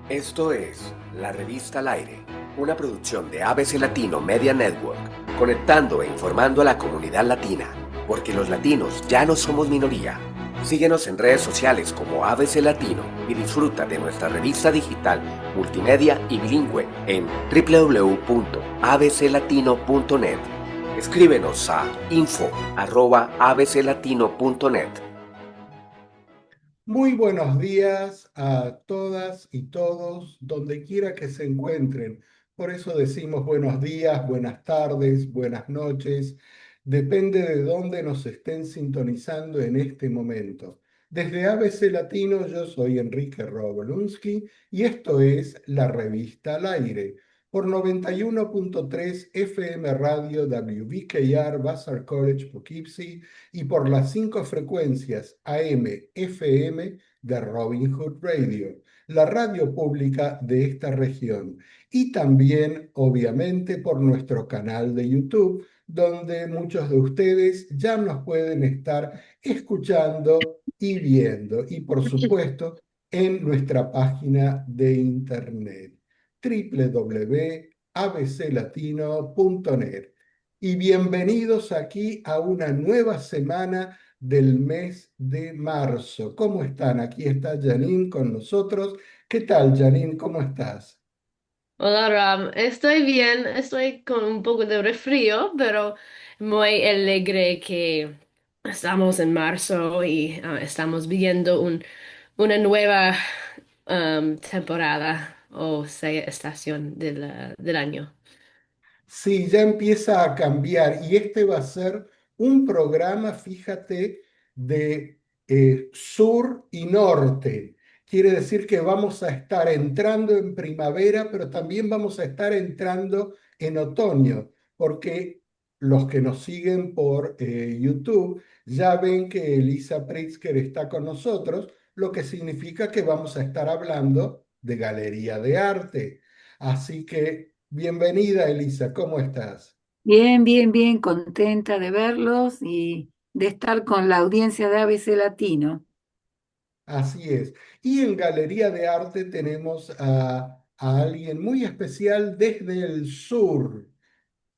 Esto es La Revista al Aire, una producción de ABC Latino Media Network, conectando e informando a la comunidad latina, porque los latinos ya no somos minoría. Síguenos en redes sociales como ABC Latino y disfruta de nuestra revista digital, multimedia y bilingüe en www.abclatino.net. Escríbenos a info@abclatino.net. Muy buenos días a todas y todos, donde quiera que se encuentren. Por eso decimos buenos días, buenas tardes, buenas noches. Depende de dónde nos estén sintonizando en este momento. Desde ABC Latino, yo soy Enrique Robolunski y esto es La Revista al Aire por 91.3 FM Radio WBKR Vassar College Poughkeepsie y por las 5 frecuencias AM, FM de Robin Hood Radio, la radio pública de esta región, y también, obviamente, por nuestro canal de YouTube, donde muchos de ustedes ya nos pueden estar escuchando y viendo, y por supuesto, en nuestra página de internet www.abclatino.net. Y bienvenidos aquí a una nueva semana del mes de marzo. ¿Cómo están? Aquí está Janine con nosotros. ¿Qué tal, Janine? ¿Cómo estás? Hola Ram, estoy bien, estoy con un poco de resfrío, pero muy alegre que estamos en marzo y estamos viviendo una nueva temporada o sea, estación del año. Sí, ya empieza a cambiar y este va a ser un programa, fíjate, de sur y norte. Quiere decir que vamos a estar entrando en primavera, pero también vamos a estar entrando en otoño, porque los que nos siguen por YouTube ya ven que Elisa Pritzker está con nosotros, lo que significa que vamos a estar hablando de galería de arte. Así que bienvenida, Elisa, ¿cómo estás? Bien, bien, bien, contenta de verlos y de estar con la audiencia de ABC Latino. Así es. Y en Galería de Arte tenemos a alguien muy especial desde el sur,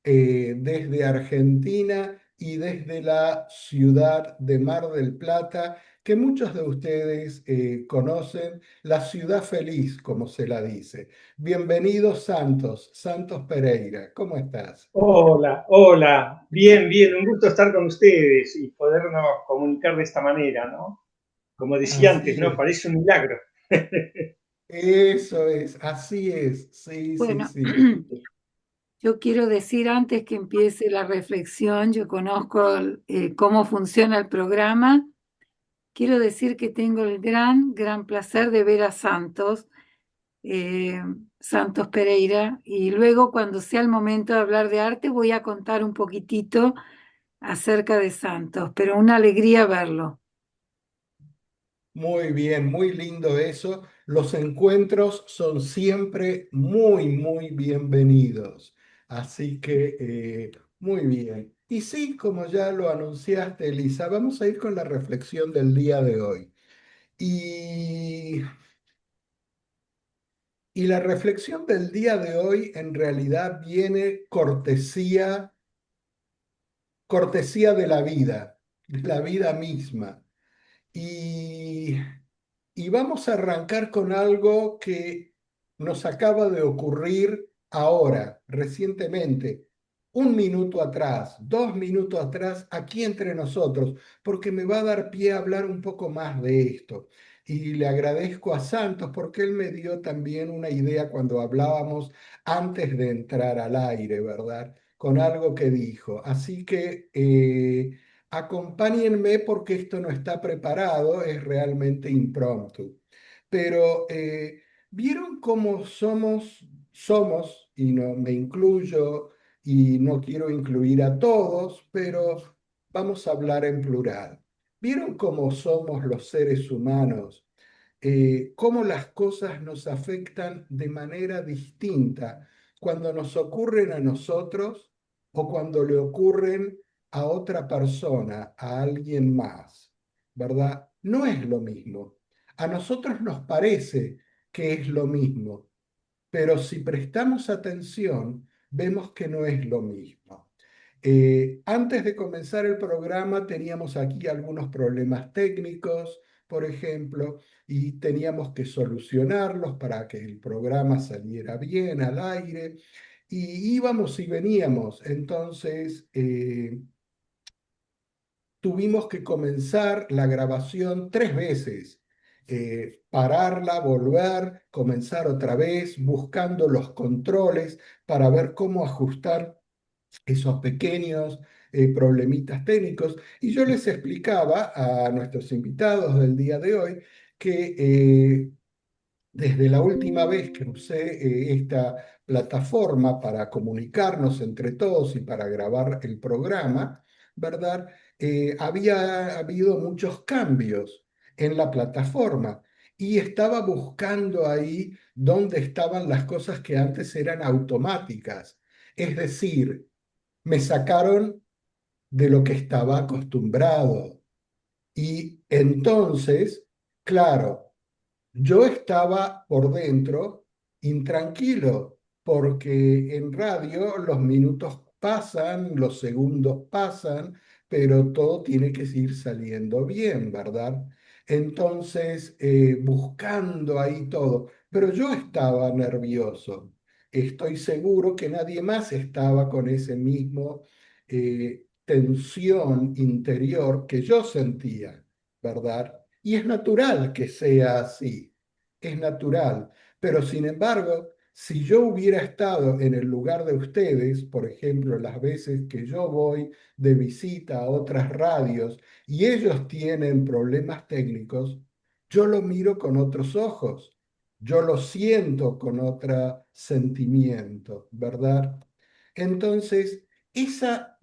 desde Argentina y desde la ciudad de Mar del Plata, que muchos de ustedes conocen, la ciudad feliz, como se la dice. Bienvenido, Santos, Santos Pereira, ¿cómo estás? Hola, hola, bien, bien, un gusto estar con ustedes y podernos comunicar de esta manera, ¿no? Como decía antes, Así ¿no? es. Parece un milagro. Eso es, así es, sí, sí, Bueno, sí. yo quiero decir antes que empiece la reflexión, yo conozco cómo funciona el programa. Quiero decir que tengo el gran placer de ver a Santos, eh, Santos Pereira, y luego cuando sea el momento de hablar de arte voy a contar un poquitito acerca de Santos, pero una alegría verlo. Muy bien, muy lindo eso. Los encuentros son siempre muy, muy bienvenidos. Así que, muy bien. Y sí, como ya lo anunciaste, Elisa, vamos a ir con la reflexión del día de hoy. Y, y la reflexión del día de hoy en realidad viene cortesía de la vida misma. Y, y vamos a arrancar con algo que nos acaba de ocurrir ahora, recientemente, 1 minuto atrás, 2 minutos atrás, aquí entre nosotros, porque me va a dar pie a hablar un poco más de esto. Y le agradezco a Santos porque él me dio también una idea cuando hablábamos antes de entrar al aire, ¿verdad? Con algo que dijo. Así que acompáñenme porque esto no está preparado, es realmente impromptu. Pero ¿vieron cómo somos, y no me incluyo, y no quiero incluir a todos, pero vamos a hablar en plural? ¿Vieron cómo somos los seres humanos? Cómo las cosas nos afectan de manera distinta cuando nos ocurren a nosotros o cuando le ocurren a otra persona, a alguien más, ¿verdad? No es lo mismo. A nosotros nos parece que es lo mismo, pero si prestamos atención, vemos que no es lo mismo. Antes de comenzar el programa teníamos aquí algunos problemas técnicos, por ejemplo, y teníamos que solucionarlos para que el programa saliera bien al aire, y íbamos y veníamos. Entonces, tuvimos que comenzar la grabación 3 veces, pararla, volver, comenzar otra vez, buscando los controles para ver cómo ajustar esos pequeños problemitas técnicos. Y yo les explicaba a nuestros invitados del día de hoy que desde la última vez que usé esta plataforma para comunicarnos entre todos y para grabar el programa, ¿verdad? Había habido muchos cambios en la plataforma y estaba buscando ahí dónde estaban las cosas que antes eran automáticas. Es decir, me sacaron de lo que estaba acostumbrado. Y entonces, claro, yo estaba por dentro intranquilo, porque en radio los minutos pasan, los segundos pasan, pero todo tiene que ir saliendo bien, ¿verdad? Entonces, buscando ahí todo, pero yo estaba nervioso. Estoy seguro que nadie más estaba con ese mismo tensión interior que yo sentía, ¿verdad? Y es natural que sea así, es natural. Pero sin embargo, si yo hubiera estado en el lugar de ustedes, por ejemplo, las veces que yo voy de visita a otras radios y ellos tienen problemas técnicos, yo lo miro con otros ojos, yo lo siento con otro sentimiento, ¿verdad? Entonces, esa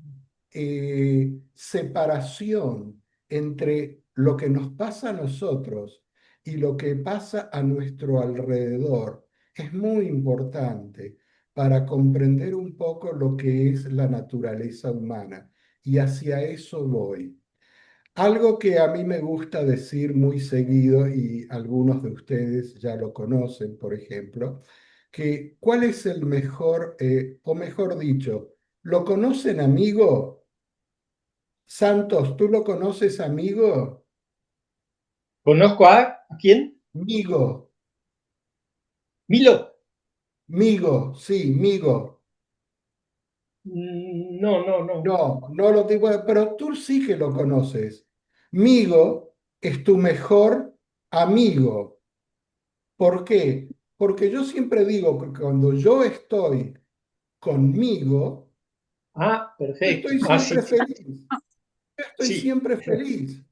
separación entre lo que nos pasa a nosotros y lo que pasa a nuestro alrededor es muy importante para comprender un poco lo que es la naturaleza humana. Y hacia eso voy. Algo que a mí me gusta decir muy seguido, y algunos de ustedes ya lo conocen, por ejemplo, que ¿cuál es el mejor, o mejor dicho, ¿lo conocen, amigo? Santos, ¿tú lo conoces, amigo? ¿Conozco a quién? Migo, Milo. Migo, sí, Migo. No, no, no. No, no lo digo, pero tú sí que lo conoces. Migo es tu mejor amigo. ¿Por qué? Porque yo siempre digo que cuando yo estoy conmigo, Ah, yo perfecto. estoy Ah, sí, siempre feliz. Yo estoy sí. siempre feliz.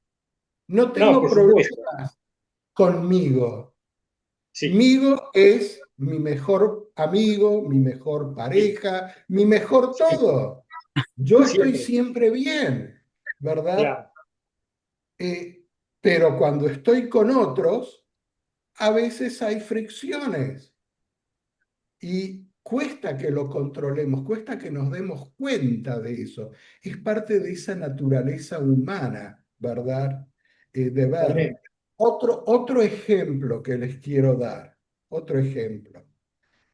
No No, tengo por supuesto. problemas conmigo. Sí, Migo es mi mejor amigo, mi mejor sí, pareja, mi mejor sí, todo. Yo estoy siempre. siempre bien, ¿verdad? Claro, Eh, pero cuando estoy con otros, a veces hay fricciones y cuesta que lo controlemos, cuesta que nos demos cuenta de eso. Es parte de esa naturaleza humana, ¿verdad? De ver. totalmente. Otro ejemplo que les quiero dar, otro ejemplo.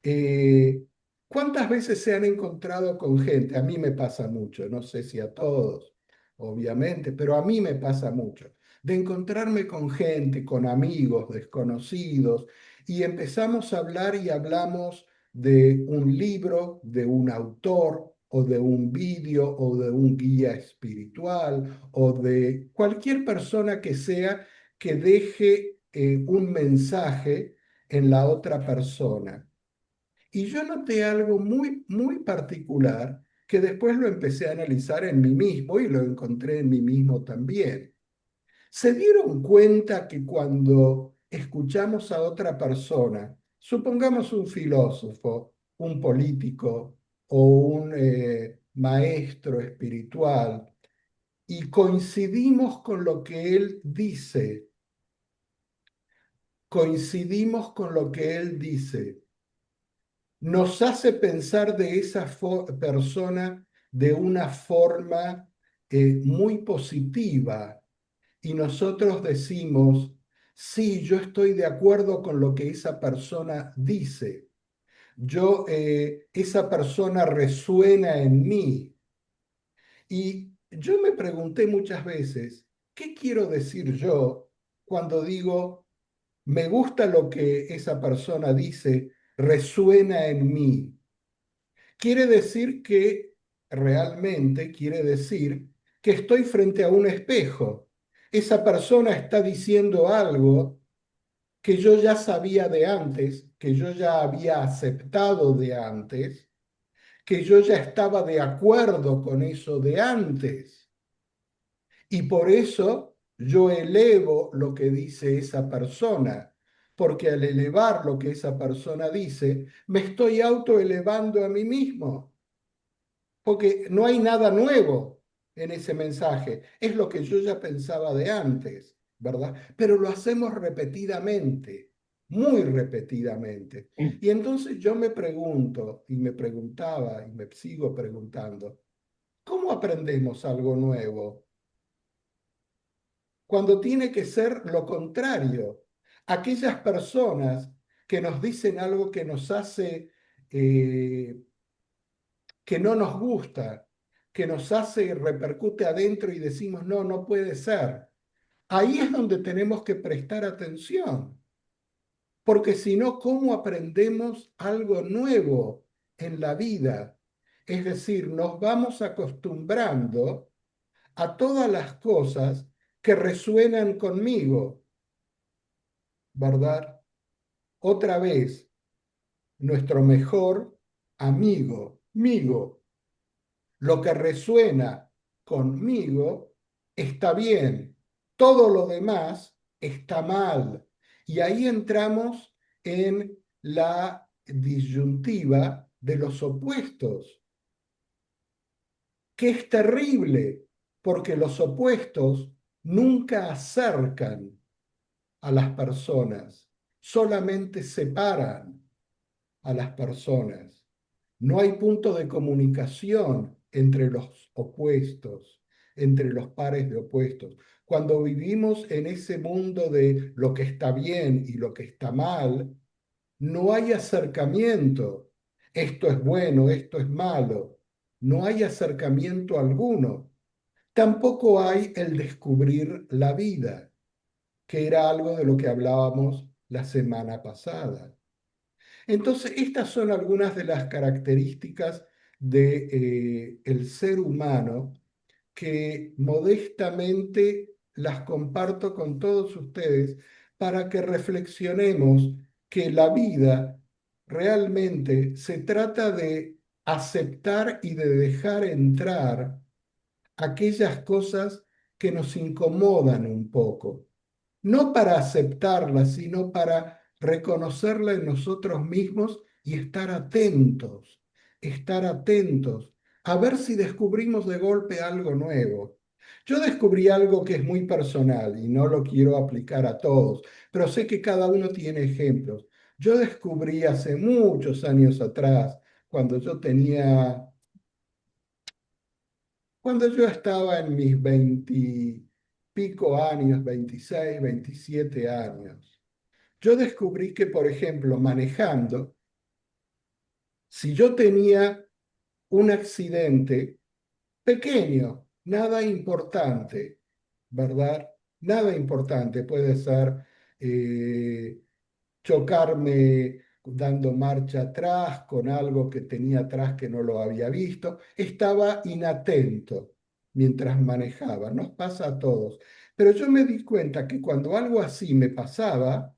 Eh, ¿Cuántas veces se han encontrado con gente? A mí me pasa mucho, no sé si a todos, obviamente, pero a mí me pasa mucho, de encontrarme con gente, con amigos desconocidos, y empezamos a hablar y hablamos de un libro, de un autor, o de un vídeo, o de un guía espiritual, o de cualquier persona que sea que deje un mensaje en la otra persona. Y yo noté algo muy, muy particular que después lo empecé a analizar en mí mismo y lo encontré en mí mismo también. ¿Se dieron cuenta que cuando escuchamos a otra persona, supongamos un filósofo, un político o un maestro espiritual, y coincidimos con lo que él dice, coincidimos con lo que él dice, nos hace pensar de esa persona de una forma muy positiva y nosotros decimos, sí, yo estoy de acuerdo con lo que esa persona dice. Esa persona resuena en mí. Y yo me pregunté muchas veces, ¿qué quiero decir yo cuando digo, me gusta lo que esa persona dice, resuena en mí? Quiere decir que realmente, quiere decir que estoy frente a un espejo. Esa persona está diciendo algo que yo ya sabía de antes, que yo ya había aceptado de antes, que yo ya estaba de acuerdo con eso de antes. Y por eso yo elevo lo que dice esa persona, porque al elevar lo que esa persona dice, me estoy autoelevando a mí mismo, porque no hay nada nuevo en ese mensaje, es lo que yo ya pensaba de antes, ¿verdad? Pero lo hacemos repetidamente, muy repetidamente. Y entonces yo me pregunto, y me preguntaba, y me sigo preguntando, ¿cómo aprendemos algo nuevo? Cuando tiene que ser lo contrario. Aquellas personas que nos dicen algo que nos hace, que no nos gusta, que nos hace, repercute adentro y decimos, no, no puede ser. Ahí es donde tenemos que prestar atención, porque si no, ¿cómo aprendemos algo nuevo en la vida? Es decir, nos vamos acostumbrando a todas las cosas que resuenan conmigo, ¿verdad? Otra vez, nuestro mejor amigo. Lo que resuena conmigo está bien, todo lo demás está mal. Y ahí entramos en la disyuntiva de los opuestos, que es terrible, porque los opuestos nunca acercan a las personas, solamente separan a las personas. No hay punto de comunicación entre los opuestos, entre los pares de opuestos. Cuando vivimos en ese mundo de lo que está bien y lo que está mal, no hay acercamiento. Esto es bueno, esto es malo. No hay acercamiento alguno. Tampoco hay el descubrir la vida, que era algo de lo que hablábamos la semana pasada. Entonces, estas son algunas de las características de, el ser humano que modestamente las comparto con todos ustedes para que reflexionemos que la vida realmente se trata de aceptar y de dejar entrar aquellas cosas que nos incomodan un poco, no para aceptarla, sino para reconocerla en nosotros mismos y estar atentos, a ver si descubrimos de golpe algo nuevo. Yo descubrí algo que es muy personal y no lo quiero aplicar a todos, pero sé que cada uno tiene ejemplos. Yo descubrí hace muchos años atrás, cuando yo tenía, cuando yo estaba en mis 20 pico años, 26, 27 años, yo descubrí que, por ejemplo, manejando, si yo tenía un accidente pequeño, nada importante, ¿verdad? Nada importante, puede ser chocarme dando marcha atrás con algo que tenía atrás que no lo había visto, estaba inatento mientras manejaba, nos pasa a todos. Pero yo me di cuenta que cuando algo así me pasaba,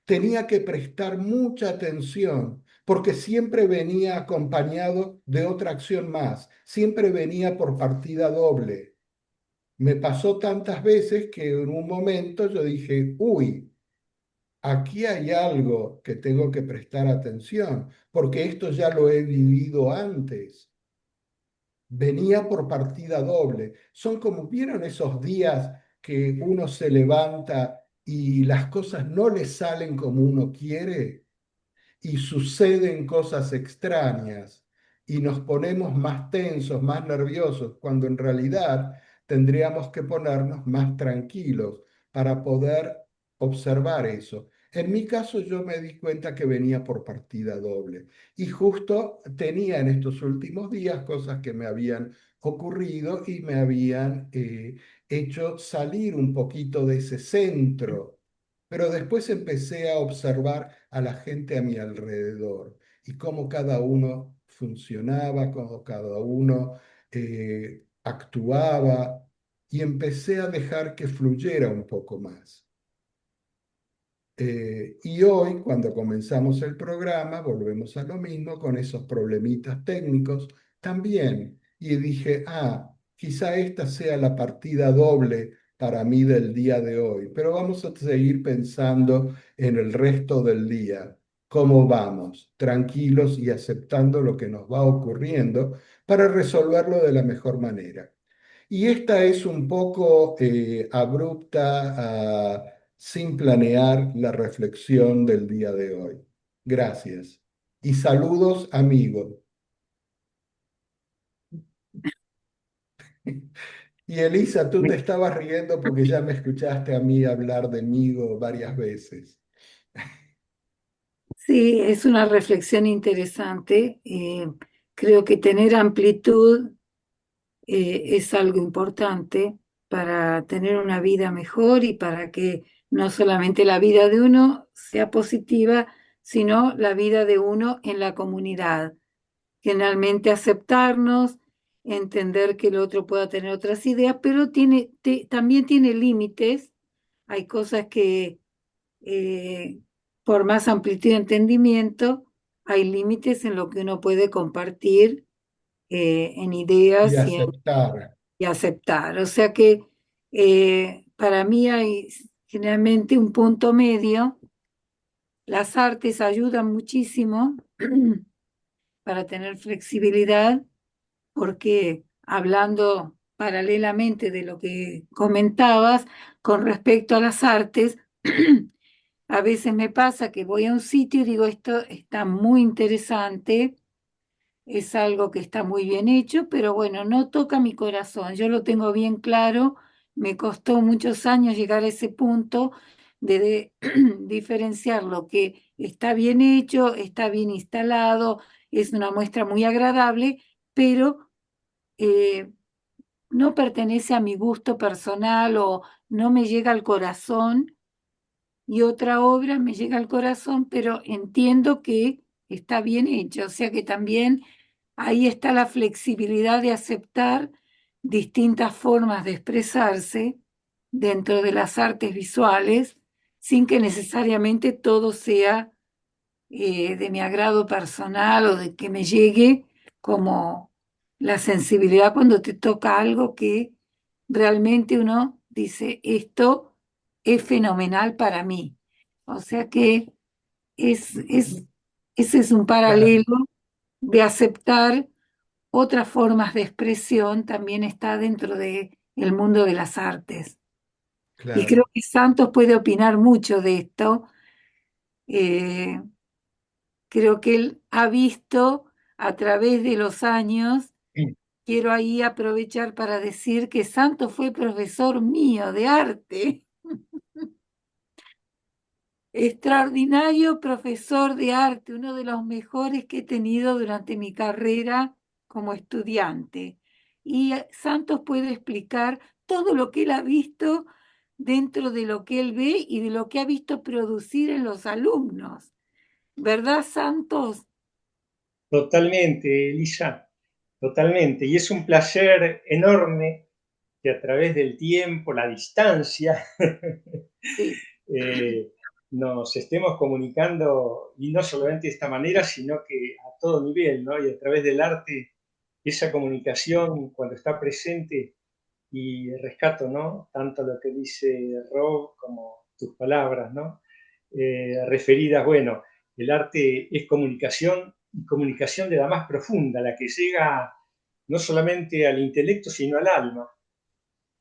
tenía que prestar mucha atención, porque siempre venía acompañado de otra acción más, siempre venía por partida doble. Me pasó tantas veces que en un momento yo dije, uy, aquí hay algo que tengo que prestar atención, porque esto ya lo he vivido antes. Venía por partida doble. Son como, ¿vieron esos días que uno se levanta y las cosas no le salen como uno quiere y suceden cosas extrañas y nos ponemos más tensos, más nerviosos, cuando en realidad tendríamos que ponernos más tranquilos para poder observar eso. En mi caso yo me di cuenta que venía por partida doble y justo tenía en estos últimos días cosas que me habían ocurrido y me habían hecho salir un poquito de ese centro. Pero después empecé a observar a la gente a mi alrededor y cómo cada uno funcionaba, cómo cada uno actuaba y empecé a dejar que fluyera un poco más. Y hoy, cuando comenzamos el programa, volvemos a lo mismo con esos problemitas técnicos también. Y dije, quizá esta sea la partida doble para mí del día de hoy, pero vamos a seguir pensando en el resto del día, cómo vamos, tranquilos y aceptando lo que nos va ocurriendo para resolverlo de la mejor manera. Y esta es un poco abrupta, sin planear la reflexión del día de hoy. Gracias. Y saludos, amigos. Y Elisa, tú te estabas riendo porque ya me escuchaste a mí hablar de Migo varias veces. Sí, es una reflexión interesante. Creo que tener amplitud es algo importante para tener una vida mejor y para que no solamente la vida de uno sea positiva, sino la vida de uno en la comunidad. Generalmente aceptarnos, entender que el otro pueda tener otras ideas, pero también tiene límites. Hay cosas que, eh, por más amplitud de entendimiento, hay límites en lo que uno puede compartir en Y ideas aceptar. y aceptar. O sea que para mí hay generalmente un punto medio. Las artes ayudan muchísimo para tener flexibilidad, porque hablando paralelamente de lo que comentabas con respecto a las artes, a veces me pasa que voy a un sitio y digo, esto está muy interesante, es algo que está muy bien hecho, pero bueno, no toca mi corazón. Yo lo tengo bien claro, me costó muchos años llegar a ese punto de diferenciar lo que está bien hecho, está bien instalado, es una muestra muy agradable, pero eh, no pertenece a mi gusto personal o no me llega al corazón, y otra obra me llega al corazón, pero entiendo que está bien hecha. O sea que también ahí está la flexibilidad de aceptar distintas formas de expresarse dentro de las artes visuales, sin que necesariamente todo sea de mi agrado personal o de que me llegue, como la sensibilidad cuando te toca algo que realmente uno dice, esto es fenomenal para mí. O sea que ese es un Claro, paralelo de aceptar otras formas de expresión, también está dentro de el mundo de las artes. Y creo claro. que Santos puede opinar mucho de esto. Eh, Creo que él ha visto a través de los años. Quiero ahí aprovechar para decir que Santos fue profesor mío de arte, extraordinario profesor de arte, uno de los mejores que he tenido durante mi carrera como estudiante. Y Santos puede explicar todo lo que él ha visto dentro de lo que él ve y de lo que ha visto producir en los alumnos. ¿Verdad, Santos? Totalmente, Elisa, totalmente. Y es un placer enorme que a través del tiempo, la distancia, Sí. eh, nos estemos comunicando, y no solamente de esta manera, sino que a todo nivel, ¿no? Y a través del arte, esa comunicación cuando está presente, y rescato, ¿no? Tanto lo que dice Rob como tus palabras, ¿no? Referidas, bueno, el arte es comunicación, y comunicación de la más profunda, la que llega no solamente al intelecto, sino al alma.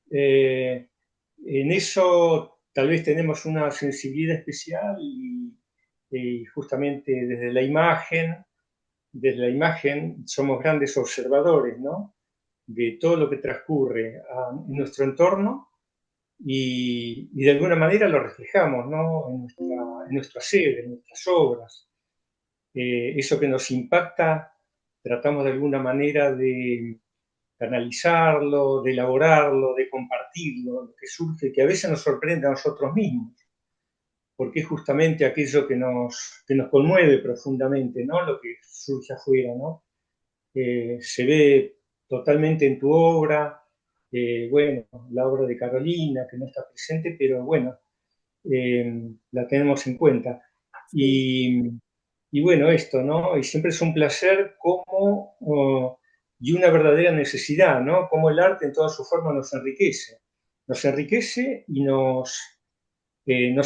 Eh, en eso tal vez tenemos una sensibilidad especial y justamente desde la imagen somos grandes observadores, ¿no? De todo lo que transcurre en nuestro entorno y de alguna manera lo reflejamos, ¿no? En nuestro hacer, en nuestras obras. Eso que nos impacta, tratamos de alguna manera de canalizarlo, de elaborarlo, de compartirlo, lo que surge, que a veces nos sorprende a nosotros mismos, porque es justamente aquello que nos conmueve profundamente, ¿no? Lo que surge afuera, ¿no? Se ve totalmente en tu obra, bueno, la obra de Carolina, que no está presente, pero bueno, la tenemos en cuenta. Sí, Y, y bueno, esto, ¿no? Y siempre es un placer como, y una verdadera necesidad, ¿no? Cómo el arte en toda su forma nos enriquece. Nos enriquece y nos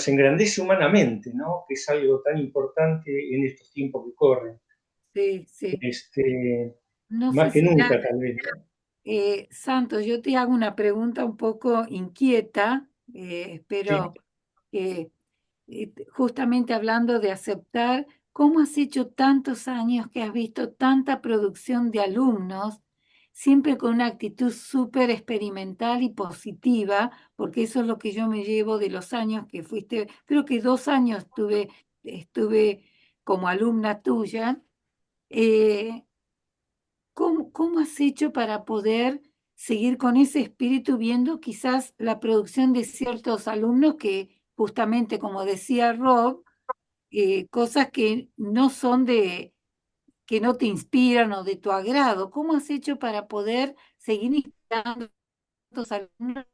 engrandece humanamente, ¿no? Que es algo tan importante en estos tiempos que corren. sí, sí. Este, No sé más que si nunca, tal vez, ¿no? Santos, yo te hago una pregunta un poco inquieta, Sí. espero que justamente hablando de aceptar, ¿cómo has hecho tantos años que has visto tanta producción de alumnos, siempre con una actitud súper experimental y positiva? Porque eso es lo que yo me llevo de los años que fuiste, creo que 2 años estuve como alumna tuya. Eh, ¿Cómo has hecho para poder seguir con ese espíritu viendo quizás la producción de ciertos alumnos que justamente, como decía Rob, cosas que no son que no te inspiran o de tu agrado? ¿Cómo has hecho para poder seguir inspirando a estos alumnos,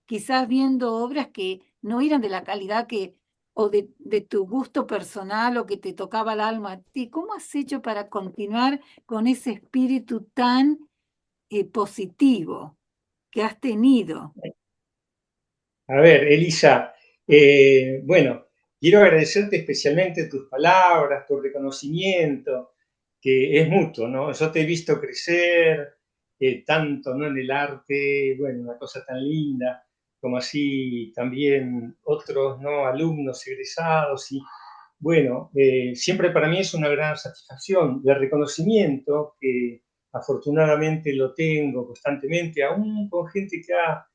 quizás viendo obras que no eran de la calidad que o de tu gusto personal o que te tocaba el alma a ti? ¿Cómo has hecho para continuar con ese espíritu tan positivo que has tenido? A ver, Elisa, bueno, quiero agradecerte especialmente tus palabras, tu reconocimiento, que es mutuo, ¿no? Yo te he visto crecer tanto, ¿no? En el arte, bueno, una cosa tan linda, como así también otros, ¿no? Alumnos egresados y, bueno, siempre para mí es una gran satisfacción el reconocimiento que afortunadamente lo tengo constantemente, aún con gente que ha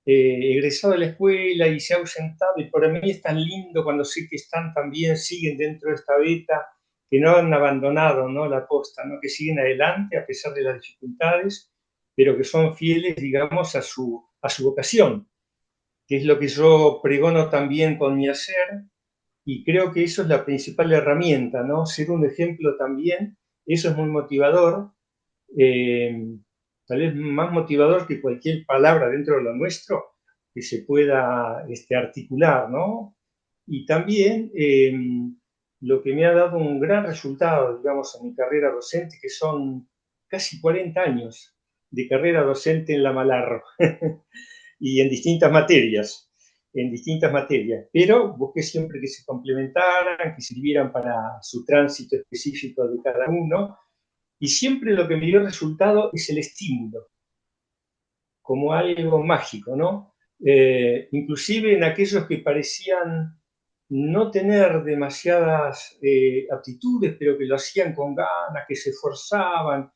egresado de la escuela y se ha ausentado, y para mí es tan lindo cuando sé que están también, siguen dentro de esta beta, que no han abandonado, ¿no? La posta, ¿no? Que siguen adelante a pesar de las dificultades, pero que son fieles, digamos, a su vocación, que es lo que yo pregono también con mi hacer, y creo que eso es la principal herramienta, ¿no? Ser un ejemplo también, eso es muy motivador, eh, tal vez más motivador que cualquier palabra dentro de lo nuestro que se pueda articular, ¿no? Y también lo que me ha dado un gran resultado, digamos, en mi carrera docente, que son casi 40 años de carrera docente en la Malarro y en distintas materias, pero busqué siempre que se complementaran, que sirvieran para su tránsito específico de cada uno, y siempre lo que me dio resultado es el estímulo, como algo mágico, ¿no? Inclusive en aquellos que parecían no tener demasiadas aptitudes, pero que lo hacían con ganas, que se esforzaban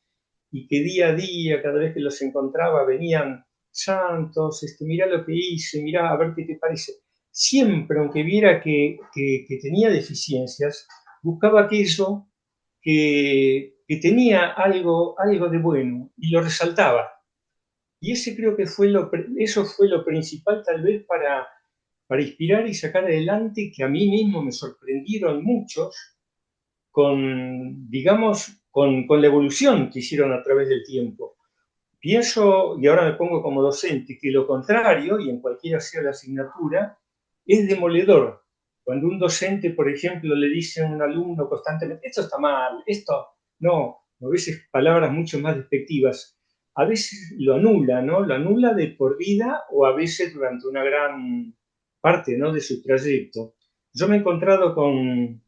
y que día a día, cada vez que los encontraba, venían santos, mirá lo que hice, mirá, a ver qué te parece. Siempre, aunque viera que tenía deficiencias, buscaba aquello que tenía algo de bueno y lo resaltaba. Y ese creo que eso fue lo principal tal vez para inspirar y sacar adelante, que a mí mismo me sorprendieron muchos con, digamos, con la evolución que hicieron a través del tiempo. Pienso, y ahora me pongo como docente, que lo contrario, y en cualquiera sea la asignatura, es demoledor. Cuando un docente, por ejemplo, le dice a un alumno constantemente, esto está mal, esto no, a veces palabras mucho más despectivas, a veces lo anula, ¿no? Lo anula de por vida o a veces durante una gran parte, ¿no? De su trayecto. Yo me he encontrado con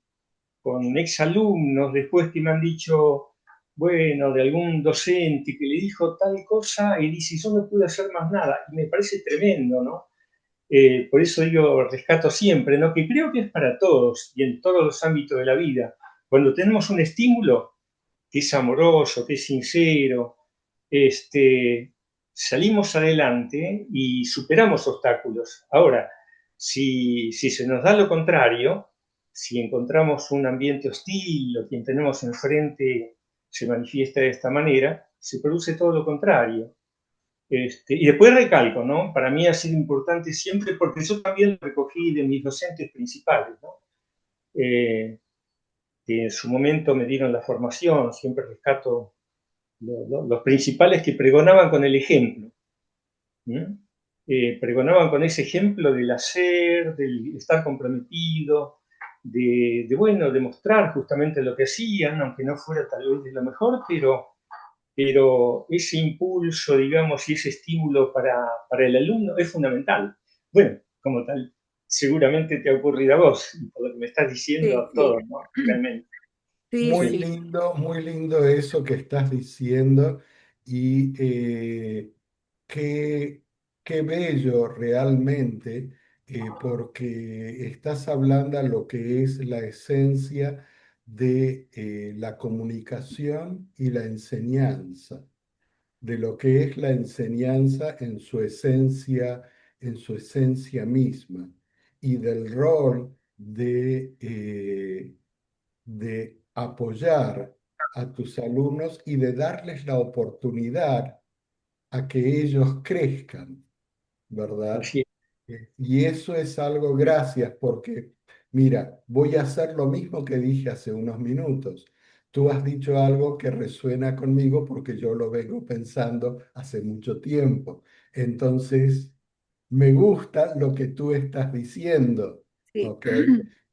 exalumnos después que me han dicho, bueno, de algún docente que le dijo tal cosa y dice, yo no pude hacer más nada. Y me parece tremendo, ¿no? Por eso digo, rescato siempre, ¿no? Que creo que es para todos y en todos los ámbitos de la vida. Cuando tenemos un estímulo que es amoroso, que es sincero, este, salimos adelante y superamos obstáculos. Ahora, si se nos da lo contrario, si encontramos un ambiente hostil o quien tenemos enfrente se manifiesta de esta manera, se produce todo lo contrario. Y después recalco, ¿no? Para mí ha sido importante siempre, porque yo también lo recogí de mis docentes principales, ¿no? Que en su momento me dieron la formación, siempre rescato los principales que pregonaban con el ejemplo. Pregonaban con ese ejemplo del hacer, del estar comprometido, bueno, demostrar justamente lo que hacían, aunque no fuera tal vez de lo mejor, pero ese impulso, digamos, y ese estímulo para el alumno es fundamental. Bueno, como tal, seguramente te ha ocurrido a vos, y por lo que me estás diciendo Sí, a sí. todos, ¿no? Realmente. Sí, sí. Muy lindo eso que estás diciendo y qué, qué bello realmente, porque estás hablando a lo que es la esencia de la comunicación y la enseñanza, de lo que es la enseñanza en su esencia misma, y del rol de apoyar a tus alumnos y de darles la oportunidad a que ellos crezcan, ¿verdad? Así es. Y eso es algo, gracias, porque mira, voy a hacer lo mismo que dije hace unos minutos. Tú has dicho algo que resuena conmigo porque yo lo vengo pensando hace mucho tiempo. Entonces, me gusta lo que tú estás diciendo, Sí. ¿ok?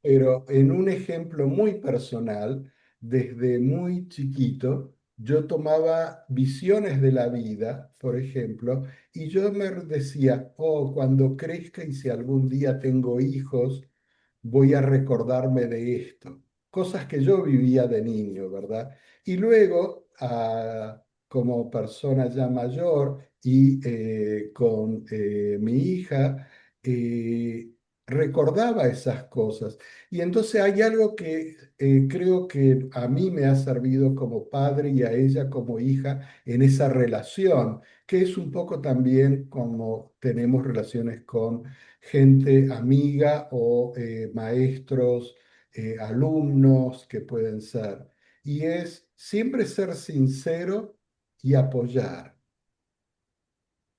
Pero en un ejemplo muy personal, desde muy chiquito, yo tomaba visiones de la vida, por ejemplo, y yo me decía, oh, cuando crezca y si algún día tengo hijos, voy a recordarme de esto. Cosas que yo vivía de niño, ¿verdad? Y luego, como persona ya mayor y con mi hija, eh, recordaba esas cosas. Y entonces hay algo que creo que a mí me ha servido como padre y a ella como hija en esa relación, que es un poco también como tenemos relaciones con gente amiga o maestros, alumnos que pueden ser. Y es siempre ser sincero y apoyar.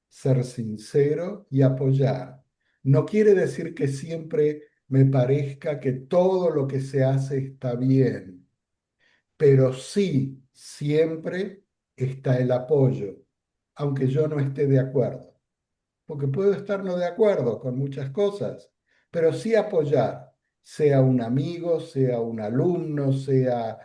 Ser sincero y apoyar. No quiere decir que siempre me parezca que todo lo que se hace está bien, pero sí siempre está el apoyo, aunque yo no esté de acuerdo, porque puedo estar no de acuerdo con muchas cosas, pero sí apoyar, sea un amigo, sea un alumno, sea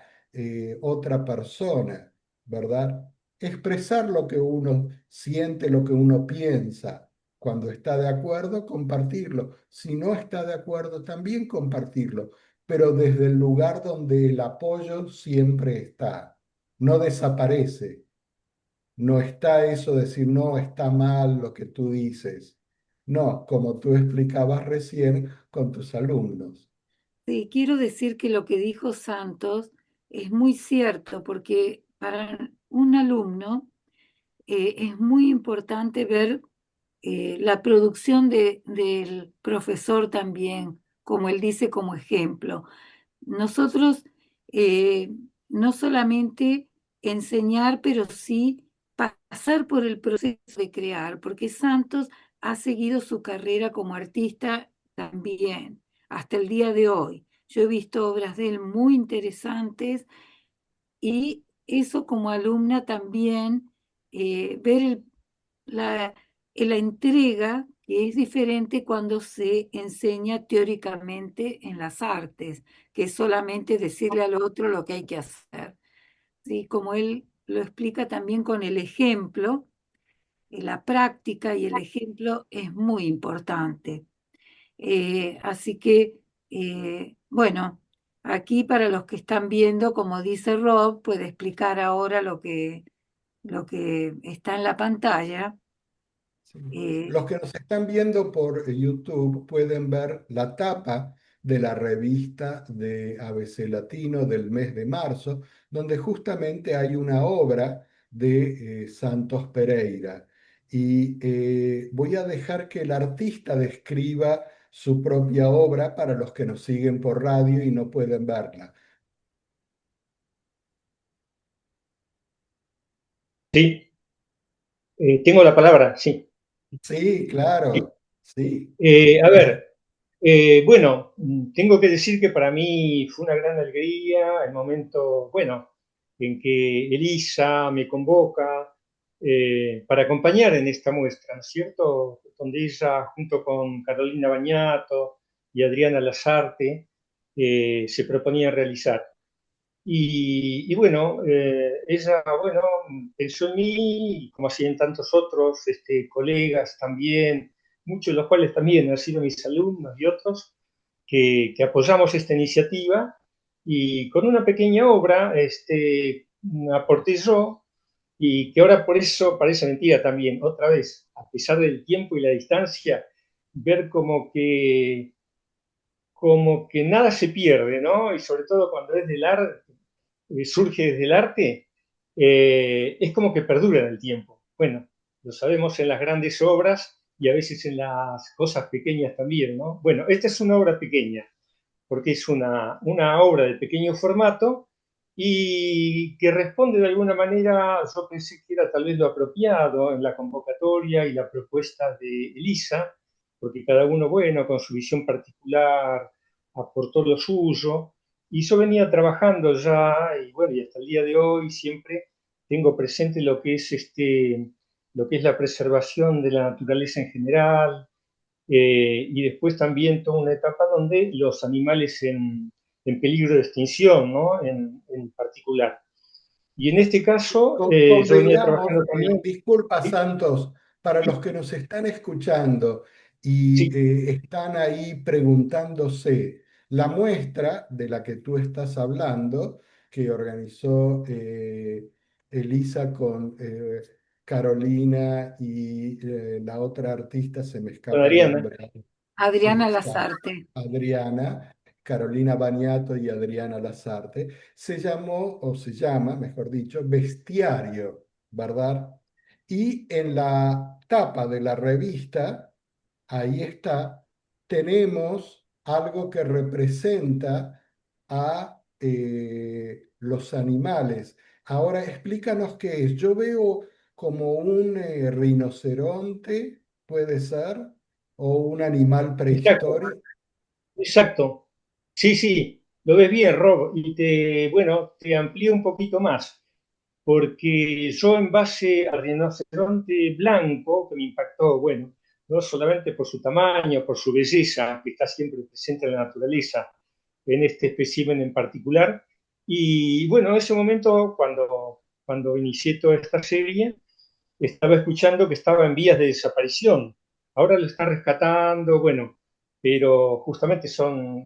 otra persona, ¿verdad? Expresar lo que uno siente, lo que uno piensa. Cuando está de acuerdo, compartirlo. Si no está de acuerdo, también compartirlo, pero desde el lugar donde el apoyo siempre está, no desaparece. No está eso de decir, no, está mal lo que tú dices. No, como tú explicabas recién con tus alumnos. Sí, quiero decir que lo que dijo Santos es muy cierto, porque para un alumno es muy importante ver la producción del profesor también, como él dice, como ejemplo. Nosotros eh, no solamente enseñar, pero sí pasar por el proceso de crear, porque Santos ha seguido su carrera como artista también, hasta el día de hoy. Yo he visto obras de él muy interesantes y eso como alumna también, ver la, la entrega, que es diferente cuando se enseña teóricamente en las artes, que es solamente decirle al otro lo que hay que hacer. ¿Sí? Como él lo explica también con el ejemplo, la práctica y el ejemplo es muy importante. Así que, bueno, aquí para los que están viendo, como dice Rob, puede explicar ahora lo que está en la pantalla. Sí. Eh, Los que nos están viendo por YouTube pueden ver la tapa de la revista de ABC Latino del mes de marzo, donde justamente hay una obra de Santos Pereira. y voy a dejar que el artista describa su propia obra para los que nos siguen por radio y no pueden verla. Sí, tengo la palabra, sí. Sí, claro, sí. A ver, bueno, tengo que decir que para mí fue una gran alegría el momento, bueno, en que Elisa me convoca para acompañar en esta muestra, ¿no es cierto? Donde ella, junto con Carolina Bañato y Adriana Lazarte, se proponía realizar. Y bueno, ella, bueno, pensó en mí, como así en tantos otros colegas también, muchos de los cuales también han sido mis alumnos y otros, que apoyamos esta iniciativa y con una pequeña obra aporté yo y que ahora por eso parece mentira también, otra vez, a pesar del tiempo y la distancia, ver como que nada se pierde, ¿no? Y sobre todo cuando es del arte, surge desde el arte, es como que perdura en el tiempo. Bueno, lo sabemos en las grandes obras y a veces en las cosas pequeñas también, ¿no? Bueno, esta es una obra pequeña, porque es una obra de pequeño formato y que responde de alguna manera, yo pensé que era tal vez lo apropiado en la convocatoria y la propuesta de Elisa, porque cada uno, bueno, con su visión particular, aportó lo suyo, y yo venía trabajando ya, y bueno, y hasta el día de hoy siempre tengo presente lo que es la preservación de la naturaleza en general, y después también toda una etapa donde los animales en peligro de extinción, ¿no? En particular. Y en este caso, yo venía Convengamos, trabajando también. disculpa Sí, Santos, para los que nos están escuchando y sí, están ahí preguntándose, la muestra de la que tú estás hablando, que organizó Elisa con Carolina y la otra artista, se me con escapa el Ariana. nombre. Adriana Exacto. Lazarte. Adriana, Carolina Baniato y Adriana Lazarte, se llamó, o se llama, mejor dicho, Bestiario, ¿verdad? Y en la tapa de la revista, ahí está, tenemos algo que representa a los animales. Ahora explícanos qué es. Yo veo como un rinoceronte, puede ser, o un animal Exacto, prehistórico. exacto. Sí, sí, lo ves bien, Rob. Y bueno, te amplío un poquito más, porque yo en base al rinoceronte blanco, que me impactó, bueno, no solamente por su tamaño, por su belleza, que está siempre presente en la naturaleza, en este espécimen en particular, y bueno, en ese momento, cuando inicié toda esta serie, estaba escuchando que estaba en vías de desaparición. Ahora lo están rescatando, bueno, pero justamente son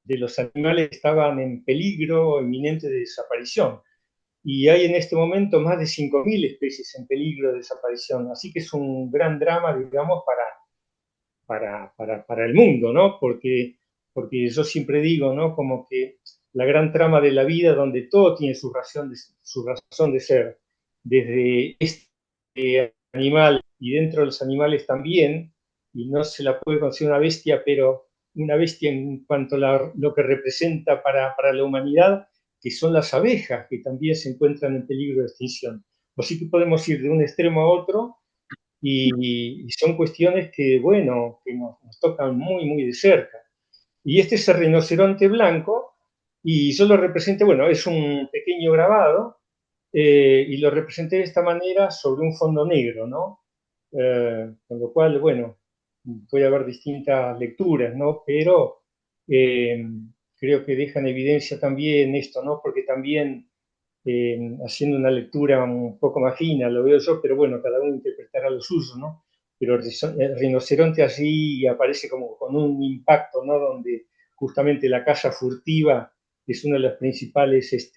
de los animales que estaban en peligro inminente de desaparición. Y hay en este momento más de 5.000 especies en peligro de desaparición. Así que es un gran drama, digamos, para el mundo, ¿no? Porque yo siempre digo, ¿no? Como que la gran trama de la vida, donde todo tiene su razón de ser, desde este animal y dentro de los animales también, y no se la puede considerar una bestia, pero una bestia en cuanto a lo que representa para la humanidad, que son las abejas, que también se encuentran en peligro de extinción. Así que podemos ir de un extremo a otro y son cuestiones que, bueno, que nos tocan muy, muy de cerca. Y este es el rinoceronte blanco, y yo lo representé, bueno, es un pequeño grabado, y lo representé de esta manera sobre un fondo negro, ¿no? Con lo cual, bueno, puede haber distintas lecturas, ¿no? Pero eh, creo que deja en evidencia también esto, ¿no? Porque también haciendo una lectura un poco más fina, lo veo yo, pero bueno, cada uno interpretará lo suyo, ¿no? Pero el rinoceronte allí aparece como con un impacto, ¿no? Donde justamente la caza furtiva es uno de los principales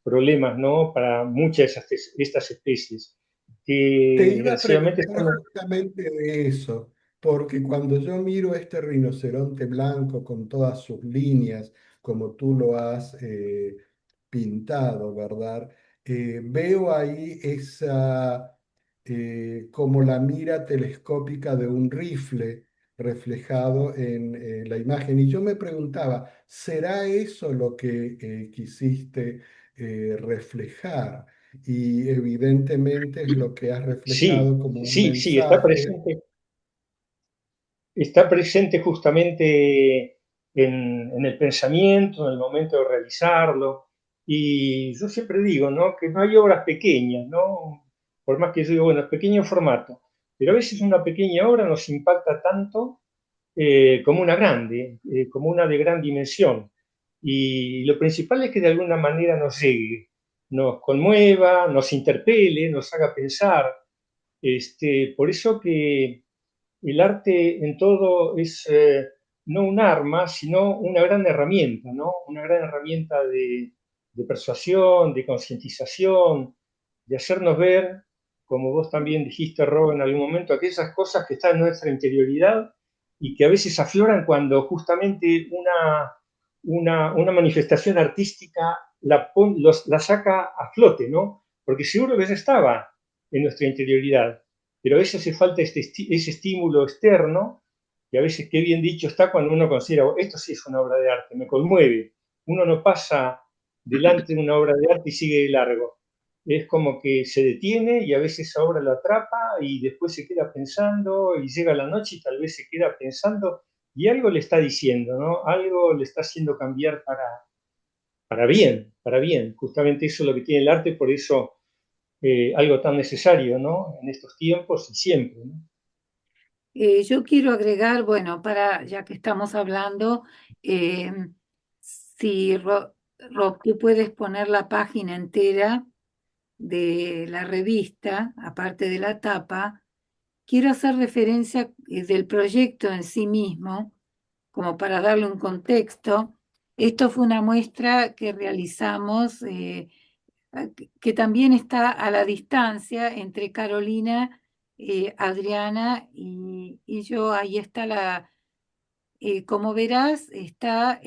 problemas, ¿no? Para muchas de estas especies, Te que iba a desgraciadamente preguntar están. justamente de eso, porque cuando yo miro este rinoceronte blanco con todas sus líneas, como tú lo has pintado, ¿verdad? Veo ahí como la mira telescópica de un rifle reflejado en la imagen. Y yo me preguntaba, ¿será eso lo que quisiste reflejar? Y evidentemente es lo que has Sí, reflejado como un sí, sí, mensaje. está presente justamente en el pensamiento, en el momento de realizarlo. Y yo siempre digo, ¿no? Que no hay obras pequeñas, ¿no? Por más que yo digo, bueno, es pequeño formato, pero a veces una pequeña obra nos impacta tanto como una grande, como una de gran dimensión. Y lo principal es que de alguna manera nos llegue, nos conmueva, nos interpele, nos haga pensar. Por eso que el arte en todo es no un arma, sino una gran herramienta, ¿no? Una gran herramienta de persuasión, de concientización, de hacernos ver, como vos también dijiste, Rob, en algún momento, aquellas cosas que están en nuestra interioridad y que a veces afloran cuando justamente una manifestación artística la saca a flote, ¿no? Porque seguro que ya estaba en nuestra interioridad, pero a veces hace falta ese estímulo externo, que a veces, qué bien dicho está cuando uno considera, "Oh, esto sí es una obra de arte, me conmueve". Uno no pasa delante de una obra de arte y sigue de largo. Es como que se detiene y a veces esa obra lo atrapa y después se queda pensando y llega la noche y tal vez se queda pensando y algo le está diciendo, ¿no? Algo le está haciendo cambiar para bien, para bien. Justamente eso es lo que tiene el arte, por eso algo tan necesario, ¿no? En estos tiempos y siempre, ¿no? Yo quiero agregar, bueno, ya que estamos hablando, eh, si Rob, tú puedes poner la página entera de la revista, aparte de la tapa, quiero hacer referencia del proyecto en sí mismo, como para darle un contexto. Esto fue una muestra que realizamos, que también está a la distancia entre Carolina, Adriana y yo. Ahí está como verás, está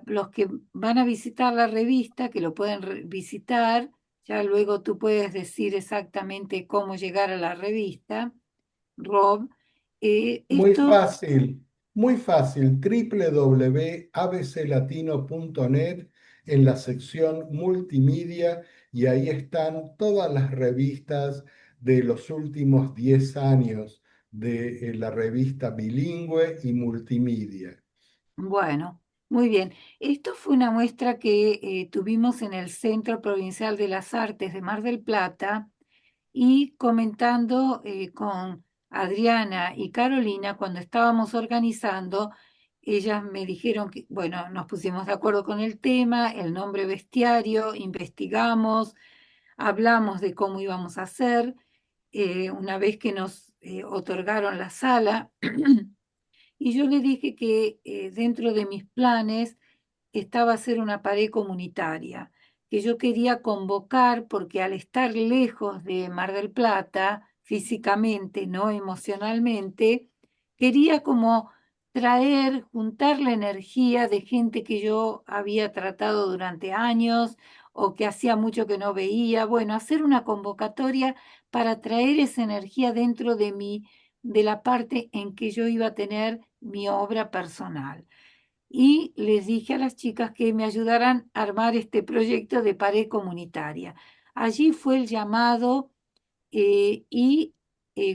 los que van a visitar la revista, que lo pueden visitar, ya luego tú puedes decir exactamente cómo llegar a la revista, Rob. Esto, Muy fácil, www.abclatino.net en la sección multimedia y ahí están todas las revistas de los últimos 10 años de la revista bilingüe y multimedia. bueno, muy bien. Esto fue una muestra que tuvimos en el Centro Provincial de las Artes de Mar del Plata. Y comentando con Adriana y Carolina, cuando estábamos organizando, ellas me dijeron que, bueno, nos pusimos de acuerdo con el tema, el nombre bestiario, investigamos, hablamos de cómo íbamos a hacer. Una vez que nos otorgaron la sala, y yo le dije que dentro de mis planes estaba hacer una pared comunitaria, que yo quería convocar porque al estar lejos de Mar del Plata, físicamente, no emocionalmente, quería como traer, juntar la energía de gente que yo había tratado durante años o que hacía mucho que no veía. Bueno, hacer una convocatoria para traer esa energía dentro de mí, de la parte en que yo iba a tener mi obra personal. Y les dije a las chicas que me ayudaran a armar este proyecto de pared comunitaria. Allí fue el llamado y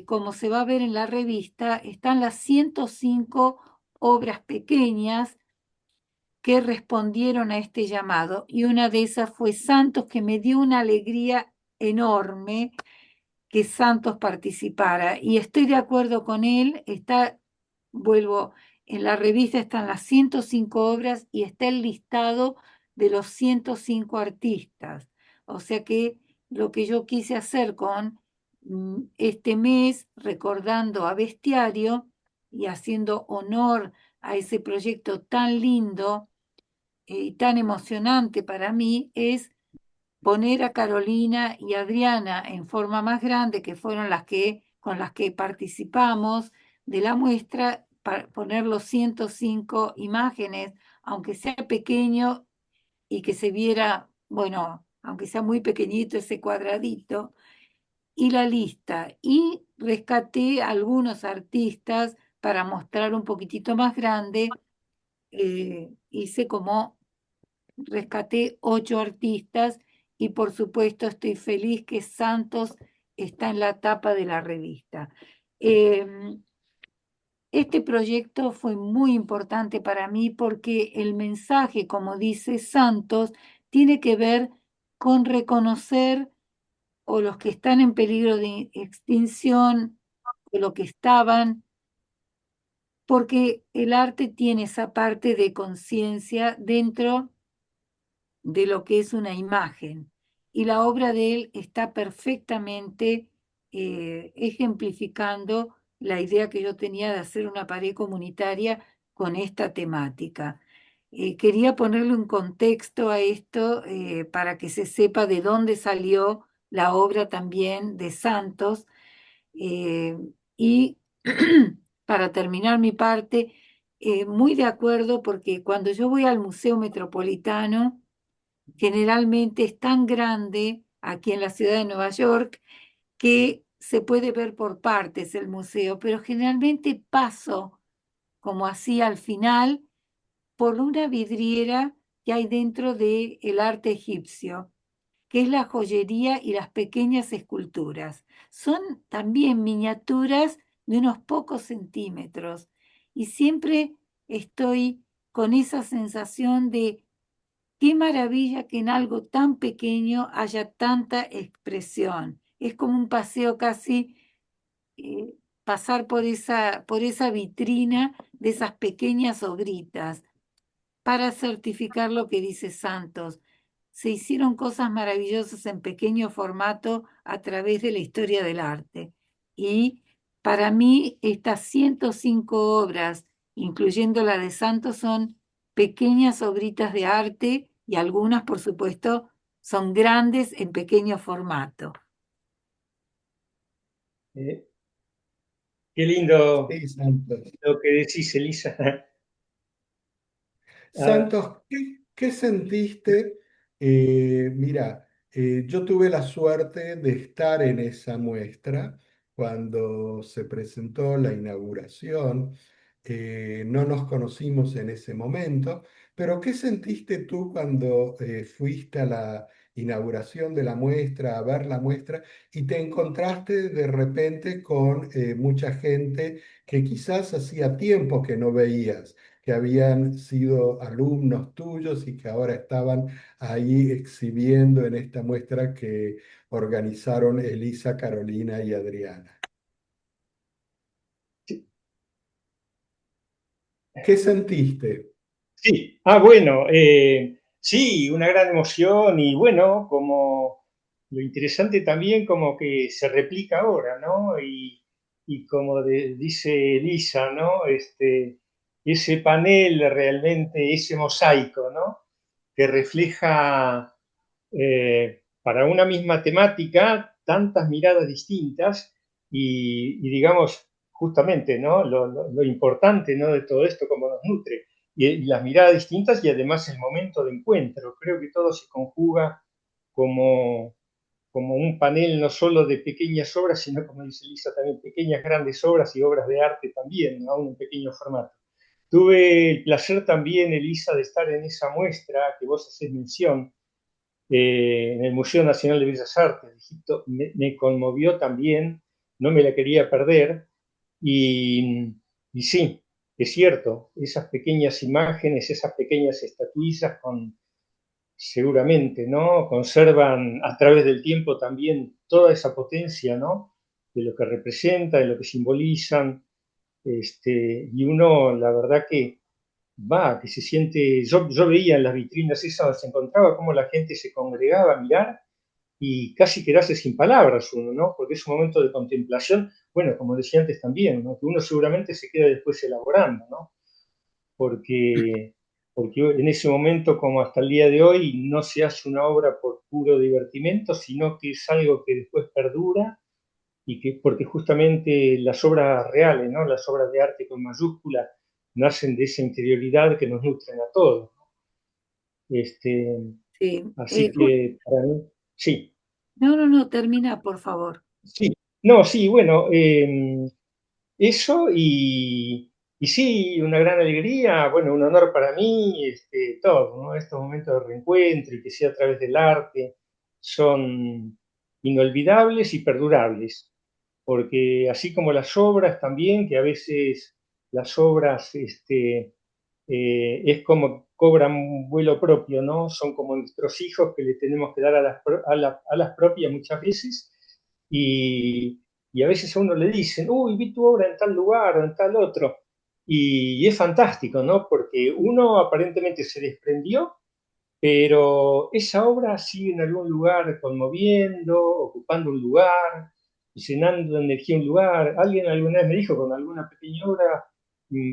como se va a ver en la revista, están las 105 obras pequeñas que respondieron a este llamado. Y una de esas fue Santos, que me dio una alegría enorme que Santos participara. Y estoy de acuerdo con él, vuelvo, en la revista están las 105 obras y está el listado de los 105 artistas. O sea que lo que yo quise hacer con este mes, recordando a Bestiario y haciendo honor a ese proyecto tan lindo y tan emocionante para mí, es poner a Carolina y Adriana en forma más grande, que fueron con las que participamos de la muestra, para poner los 105 imágenes, aunque sea pequeño y que se viera, bueno, aunque sea muy pequeñito ese cuadradito, y la lista. Y rescaté algunos artistas para mostrar un poquitito más grande. Hice como, rescaté 8 artistas y por supuesto estoy feliz que Santos está en la tapa de la revista. Este proyecto fue muy importante para mí porque el mensaje, como dice Santos, tiene que ver con reconocer o los que están en peligro de extinción o lo que estaban, porque el arte tiene esa parte de conciencia dentro de lo que es una imagen. Y la obra de él está perfectamente ejemplificando la idea que yo tenía de hacer una pared comunitaria con esta temática. Quería ponerle un contexto a esto para que se sepa de dónde salió la obra también de Santos. Y para terminar mi parte, muy de acuerdo porque cuando yo voy al Museo Metropolitano, generalmente es tan grande aquí en la ciudad de Nueva York que se puede ver por partes el museo, pero generalmente paso, como así al final, por una vidriera que hay dentro del arte egipcio, que es la joyería y las pequeñas esculturas. Son también miniaturas de unos pocos centímetros y siempre estoy con esa sensación de qué maravilla que en algo tan pequeño haya tanta expresión. Es como un paseo casi, eh, pasar por esa vitrina de esas pequeñas obritas para certificar lo que dice Santos. Se hicieron cosas maravillosas en pequeño formato a través de la historia del arte. Y para mí estas 105 obras, incluyendo la de Santos, son pequeñas obritas de arte y algunas, por supuesto, son grandes en pequeño formato. Eh, Qué lindo Sí, Santos. lo que decís, Elisa. Ah, Santos, ¿qué sentiste? Mira, yo tuve la suerte de estar en esa muestra cuando se presentó la inauguración. No nos conocimos en ese momento, pero ¿qué sentiste tú cuando fuiste a la inauguración de la muestra, a ver la muestra, y te encontraste de repente con mucha gente que quizás hacía tiempo que no veías? Que habían sido alumnos tuyos y que ahora estaban ahí exhibiendo en esta muestra que organizaron Elisa, Carolina y Adriana. ¿Qué sentiste? sí, bueno, sí, una gran emoción y bueno, como lo interesante también como que se replica ahora, ¿no? Y como dice Elisa, ¿no? Ese panel realmente, ese mosaico, ¿no? Que refleja para una misma temática tantas miradas distintas y digamos, justamente, ¿no? Lo importante, ¿no? De todo esto, cómo nos nutre y las miradas distintas y además el momento de encuentro. Creo que todo se conjuga como, como un panel no solo de pequeñas obras, sino, como dice Lisa, también pequeñas grandes obras y obras de arte también, ¿no? Aún en pequeño formato. Tuve el placer también, Elisa, de estar en esa muestra que vos hacés mención en el Museo Nacional de Bellas Artes de Egipto. Me conmovió también, no me la quería perder y sí, es cierto, esas pequeñas imágenes, esas pequeñas estatuillas seguramente, ¿no? Conservan a través del tiempo también toda esa potencia, ¿no? De lo que representa, de lo que simbolizan, y uno, la verdad que se siente, yo veía en las vitrinas esas, se encontraba cómo la gente se congregaba a mirar y casi quedarse sin palabras uno, ¿no? Porque es un momento de contemplación, bueno, como decía antes también, ¿no? Que uno seguramente se queda después elaborando, ¿no? Porque, porque en ese momento, como hasta el día de hoy, no se hace una obra por puro divertimento, sino que es algo que después perdura y que, porque justamente las obras reales, ¿no? Las obras de arte con mayúscula, nacen de esa interioridad que nos nutren a todos. Este, Sí. Así que para mí, sí. No, no, no, termina, por favor. Sí, no, sí, bueno, eso y sí, una gran alegría, bueno, un honor para mí, todo, ¿no? Estos momentos de reencuentro y que sea a través del arte son inolvidables y perdurables, porque así como las obras también, que a veces las obras es como cobran un vuelo propio, ¿no? Son como nuestros hijos que le tenemos que dar a las propias muchas veces y, y a veces a uno le dicen, uy, vi tu obra en tal lugar o en tal otro. Y es fantástico, ¿no? Porque uno aparentemente se desprendió, pero esa obra sigue en algún lugar conmoviendo, ocupando un lugar, llenando de energía un lugar. Alguien alguna vez me dijo con alguna pequeña obra,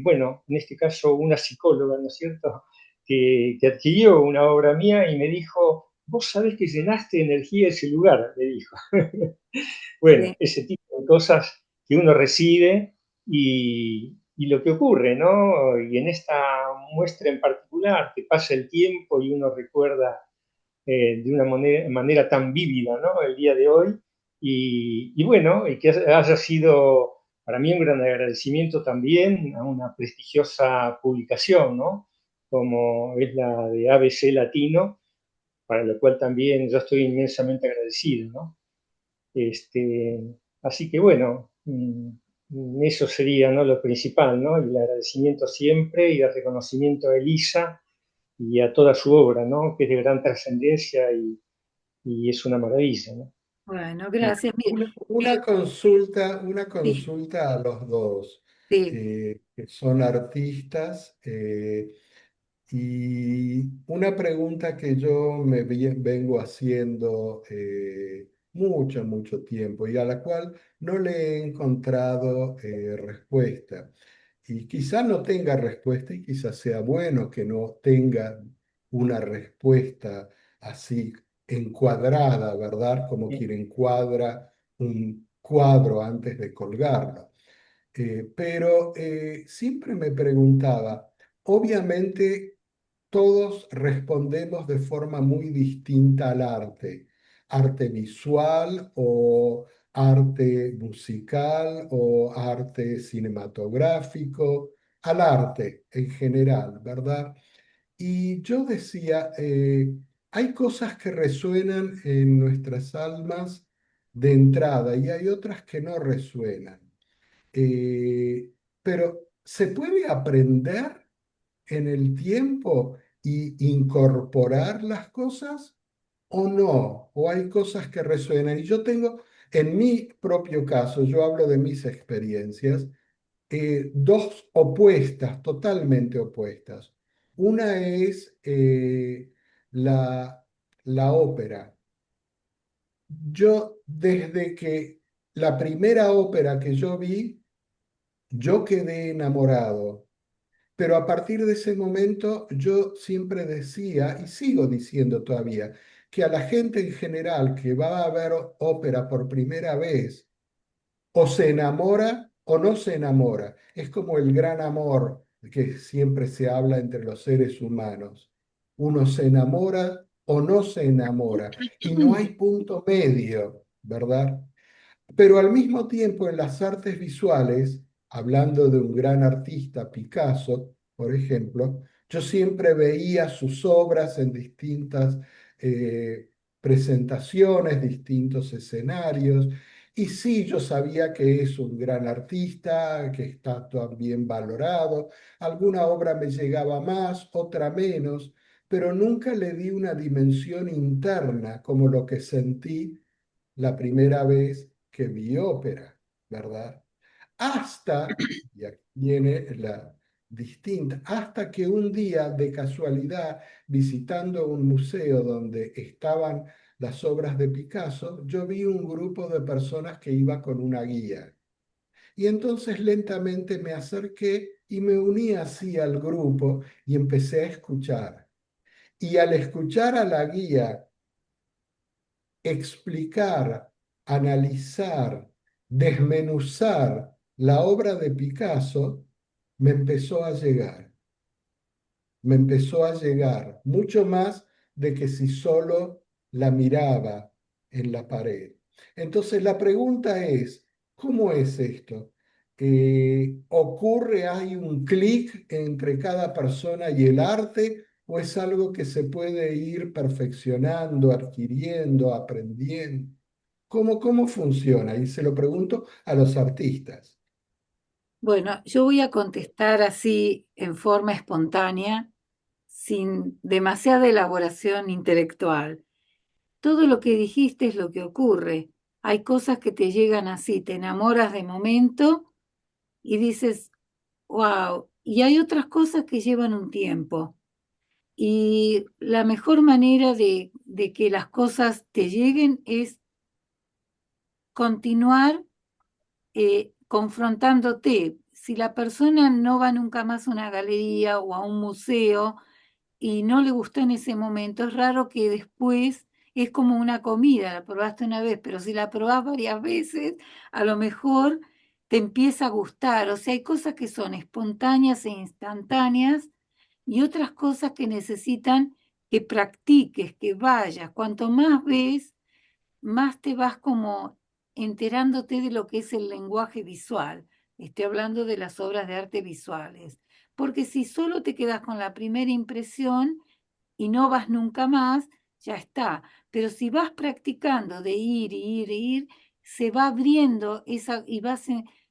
bueno, en este caso una psicóloga, ¿no es cierto?, que adquirió una obra mía y me dijo, vos sabés que llenaste de energía ese lugar, me dijo. Bueno, Sí. ese tipo de cosas que uno recibe y lo que ocurre, ¿no? Y en esta muestra en particular, que pasa el tiempo y uno recuerda de una manera tan vívida, ¿no? El día de hoy. Y bueno, y que haya sido para mí un gran agradecimiento también a una prestigiosa publicación, ¿no? Como es la de ABC Latino, para lo cual también yo estoy inmensamente agradecido, ¿no? Este, así que bueno, eso sería, ¿no?, lo principal, ¿no? Y el agradecimiento siempre y el reconocimiento a Elisa y a toda su obra, ¿no?, que es de gran trascendencia y es una maravilla, ¿no? Bueno, gracias. Una Sí, consulta a los dos, sí. que son artistas. Y una pregunta que yo vengo haciendo mucho, mucho tiempo y a la cual no le he encontrado respuesta. Y quizá no tenga respuesta y quizá sea bueno que no tenga una respuesta así encuadrada, ¿verdad? Como quien encuadra un cuadro antes de colgarlo. Pero siempre me preguntaba, obviamente todos respondemos de forma muy distinta al arte, arte visual o arte musical o arte cinematográfico, al arte en general, ¿verdad? Y yo decía, hay cosas que resuenan en nuestras almas de entrada y hay otras que no resuenan. Eh, pero ¿se puede aprender en el tiempo y incorporar las cosas o no? ¿O hay cosas que resuenan? Y yo tengo, en mi propio caso, yo hablo de mis experiencias, dos opuestas, totalmente opuestas. Una es la, la ópera. Yo, desde que la primera ópera que yo vi, yo quedé enamorado, pero a partir de ese momento yo siempre decía, y sigo diciendo todavía, que a la gente en general que va a ver ópera por primera vez, o se enamora o no se enamora. Es como el gran amor que siempre se habla entre los seres humanos. Uno se enamora o no se enamora, y no hay punto medio, ¿verdad? Pero al mismo tiempo en las artes visuales, hablando de un gran artista, Picasso, por ejemplo, yo siempre veía sus obras en distintas eh, presentaciones, distintos escenarios, y sí, yo sabía que es un gran artista, que está también valorado. Alguna obra me llegaba más, otra menos, pero nunca le di una dimensión interna como lo que sentí la primera vez que vi ópera, ¿verdad? Hasta, y aquí viene la distinta, hasta que un día de casualidad, visitando un museo donde estaban las obras de Picasso, yo vi un grupo de personas que iba con una guía. Y entonces lentamente me acerqué y me uní así al grupo y empecé a escuchar. Y al escuchar a la guía explicar, analizar, desmenuzar la obra de Picasso, me empezó a llegar, me empezó a llegar mucho más de que si solo la miraba en la pared. Entonces la pregunta es, ¿cómo es esto? ¿Ocurre, hay un clic entre cada persona y el arte o es algo que se puede ir perfeccionando, adquiriendo, aprendiendo? ¿Cómo funciona? Y se lo pregunto a los artistas. Bueno, yo voy a contestar así en forma espontánea, sin demasiada elaboración intelectual. Todo lo que dijiste es lo que ocurre. Hay cosas que te llegan así, te enamoras de momento y dices, wow, y hay otras cosas que llevan un tiempo. Y la mejor manera de que las cosas te lleguen es continuar confrontándote. Si la persona no va nunca más a una galería o a un museo y no le gustó en ese momento, es raro que después es como una comida, la probaste una vez, pero si la probás varias veces, a lo mejor te empieza a gustar. O sea, hay cosas que son espontáneas e instantáneas y otras cosas que necesitan que practiques, que vayas. Cuanto más ves, más te vas como enterándote de lo que es el lenguaje visual. Estoy hablando de las obras de arte visuales. Porque si solo te quedas con la primera impresión y no vas nunca más, ya está. Pero si vas practicando de ir, ir, ir, se va abriendo esa y vas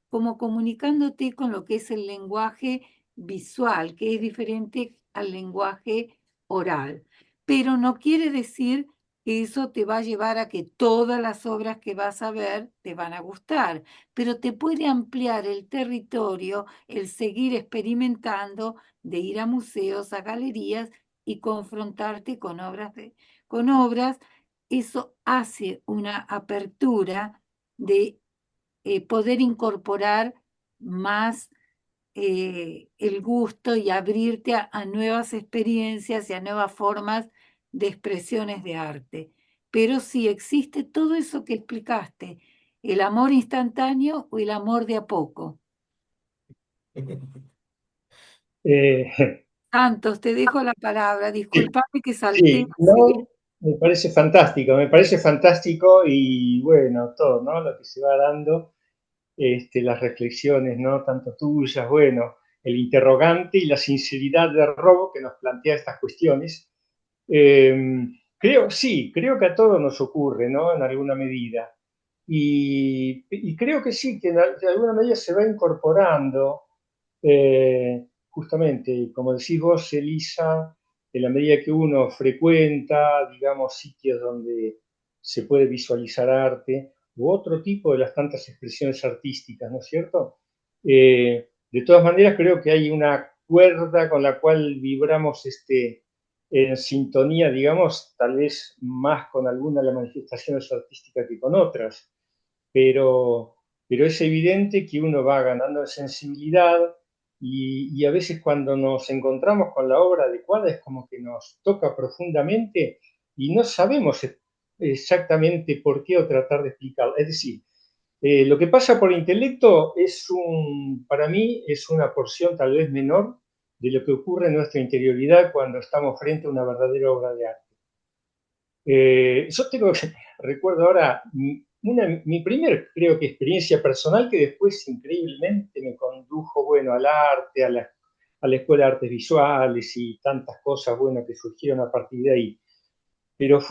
como comunicándote con lo que es el lenguaje visual, que es diferente al lenguaje oral. Pero no quiere decir que eso te va a llevar a que todas las obras que vas a ver te van a gustar, pero te puede ampliar el territorio, el seguir experimentando, de ir a museos, a galerías y confrontarte con obras. Eso hace una apertura de poder incorporar más el gusto y abrirte a nuevas experiencias y a nuevas formas de expresiones de arte. Pero sí existe todo eso que explicaste, el amor instantáneo o el amor de a poco. Santos, te dejo la palabra. Disculpame que salté Sí, así. no, me parece fantástico y bueno, todo, ¿no? Lo que se va dando, las reflexiones, ¿no? Tanto tuyas, bueno, el interrogante y la sinceridad de Robo que nos plantea estas cuestiones. Creo que a todos nos ocurre, ¿no? En alguna medida. Y creo que sí, que de alguna medida se va incorporando, justamente, como decís vos, Elisa, en la medida que uno frecuenta, digamos, sitios donde se puede visualizar arte u otro tipo de las tantas expresiones artísticas, ¿no es cierto? De todas maneras, creo que hay una cuerda con la cual vibramos en sintonía, digamos, tal vez más con alguna de las manifestaciones artísticas que con otras, pero, pero es evidente que uno va ganando en sensibilidad y a veces cuando nos encontramos con la obra adecuada es como que nos toca profundamente y no sabemos exactamente por qué o tratar de explicarlo. Es decir, lo que pasa por intelecto para mí es una porción tal vez menor de lo que ocurre en nuestra interioridad cuando estamos frente a una verdadera obra de arte. Yo recuerdo ahora mi primer, creo que experiencia personal que después increíblemente me condujo, bueno, al arte, a la Escuela de Artes Visuales y tantas cosas, bueno, que surgieron a partir de ahí. Pero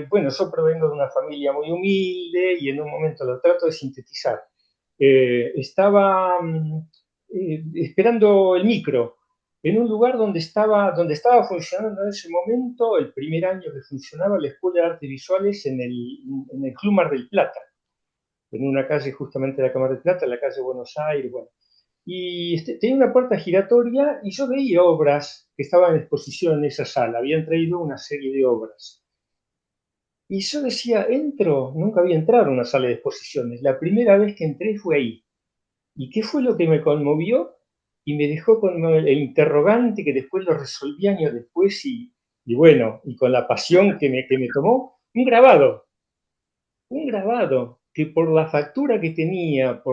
bueno, yo provengo de una familia muy humilde y en un momento lo trato de sintetizar. Estaba esperando el micro en un lugar donde estaba funcionando en ese momento el primer año que funcionaba la Escuela de Artes Visuales en el Club Mar del Plata, en una calle justamente de la Cámara del Plata, en la calle Buenos Aires, bueno. Y tenía una puerta giratoria y yo veía obras que estaban en exposición en esa sala. Habían traído una serie de obras. Y yo decía, nunca había entrado a una sala de exposiciones. La primera vez que entré fue ahí. ¿Y qué fue lo que me conmovió? Y me dejó con el interrogante que después lo resolví años después y bueno, y con la pasión que me tomó, un grabado que por la factura que tenía,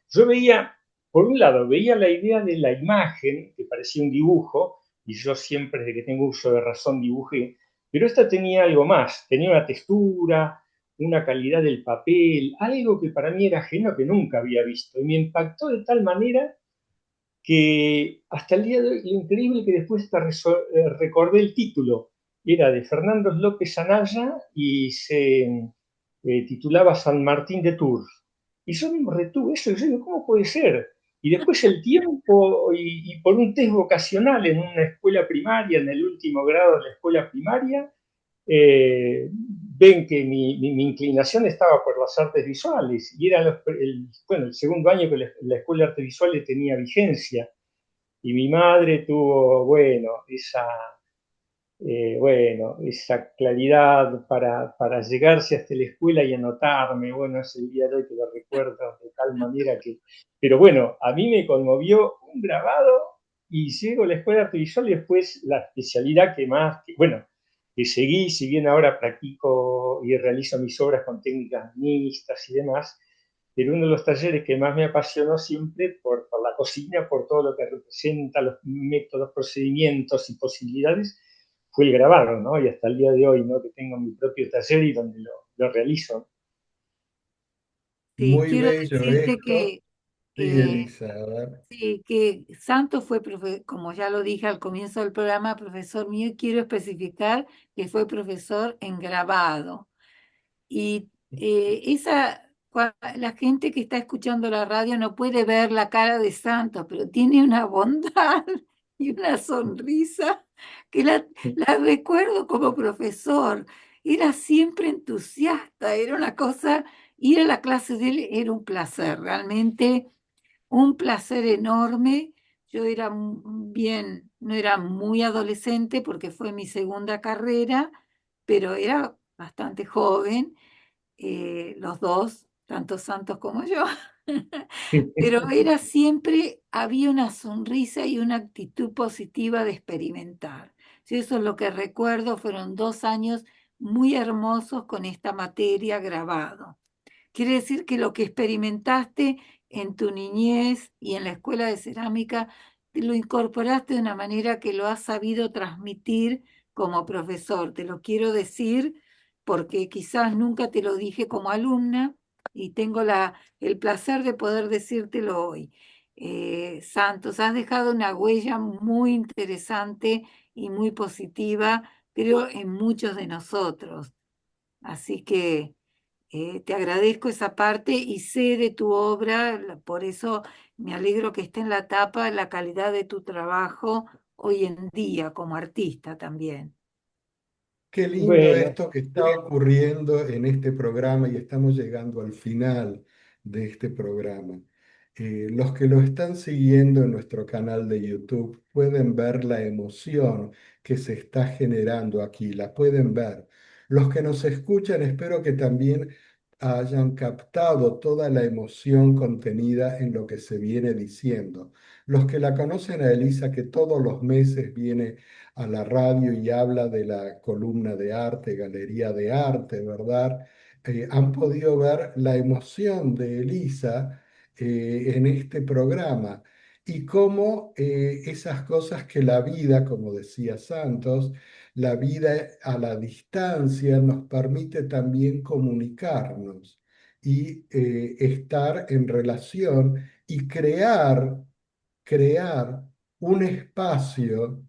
yo veía, por un lado, veía la idea de la imagen, que parecía un dibujo, y yo siempre desde que tengo uso de razón dibujé, pero esta tenía algo más, tenía una textura, una calidad del papel, algo que para mí era ajeno, que nunca había visto. Y me impactó de tal manera que hasta el día de hoy, lo increíble que después recordé el título, era de Fernando López Anaya y se titulaba San Martín de Tours. Y yo mismo retuve eso y yo digo, ¿cómo puede ser? Y después el tiempo y por un test vocacional en una escuela primaria, en el último grado de la escuela primaria, ven que mi inclinación estaba por las artes visuales y era el segundo año que la escuela de artes visuales tenía vigencia. Y mi madre tuvo, esa claridad para llegarse hasta la escuela y anotarme. Bueno, es el día de hoy que lo recuerdo de tal manera que... Pero bueno, a mí me conmovió un grabado y llego a la escuela de arte visual y después la especialidad que seguí, si bien ahora practico y realizo mis obras con técnicas mixtas y demás, pero uno de los talleres que más me apasionó siempre por la cocina, por todo lo que representa, los métodos, procedimientos y posibilidades, fue el grabarlo, ¿no? Y hasta el día de hoy, ¿no? Que tengo mi propio taller y donde lo realizo. Sí, Muy quiero bello decirte esto. que, Sí, Elisa, a ver. sí, que Santos fue, como ya lo dije al comienzo del programa, profesor mío, y quiero especificar que fue profesor en grabado. Y la gente que está escuchando la radio no puede ver la cara de Santos, pero tiene una bondad y una sonrisa que la recuerdo como profesor. Era siempre entusiasta, era una cosa, ir a la clase de él era un placer, realmente un placer enorme. Yo era no era muy adolescente porque fue mi segunda carrera, pero era bastante joven, los dos, tanto Santos como yo. Pero era siempre, había una sonrisa y una actitud positiva de experimentar. Sí, eso es lo que recuerdo, fueron 2 años muy hermosos con esta materia grabado. Quiere decir que lo que experimentaste en tu niñez y en la escuela de cerámica, te lo incorporaste de una manera que lo has sabido transmitir como profesor. Te lo quiero decir porque quizás nunca te lo dije como alumna y tengo el placer de poder decírtelo hoy. Santos, has dejado una huella muy interesante y muy positiva, creo, en muchos de nosotros. Así que te agradezco esa parte y sé de tu obra, por eso me alegro que esté en la tapa la calidad de tu trabajo hoy en día como artista también. Qué lindo Bueno, esto que está ocurriendo en este programa y estamos llegando al final de este programa. Los que lo están siguiendo en nuestro canal de YouTube pueden ver la emoción que se está generando aquí, la pueden ver. Los que nos escuchan espero que también hayan captado toda la emoción contenida en lo que se viene diciendo. Los que la conocen a Elisa, que todos los meses viene a la radio y habla de la columna de arte, galería de arte, ¿verdad? Han podido ver la emoción de Elisa en este programa y cómo esas cosas que la vida, como decía Santos, la vida a la distancia nos permite también comunicarnos y estar en relación y crear un espacio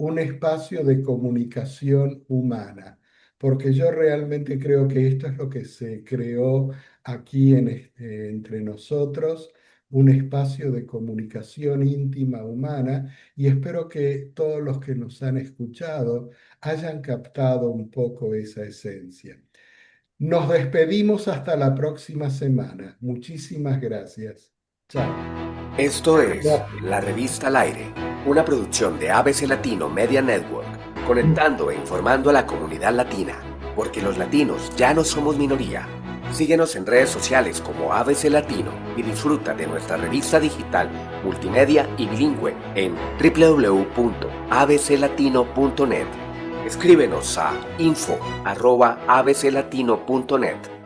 un espacio de comunicación humana, porque yo realmente creo que esto es lo que se creó aquí entre nosotros, un espacio de comunicación íntima humana, y espero que todos los que nos han escuchado hayan captado un poco esa esencia. Nos despedimos hasta la próxima semana. Muchísimas gracias. Chao. Esto es gracias. La Revista al Aire, una producción de ABC Latino Media Network, conectando e informando a la comunidad latina, porque los latinos ya no somos minoría. Síguenos en redes sociales como ABC Latino y disfruta de nuestra revista digital, multimedia y bilingüe en www.abclatino.net. Escríbenos a info@abclatino.net.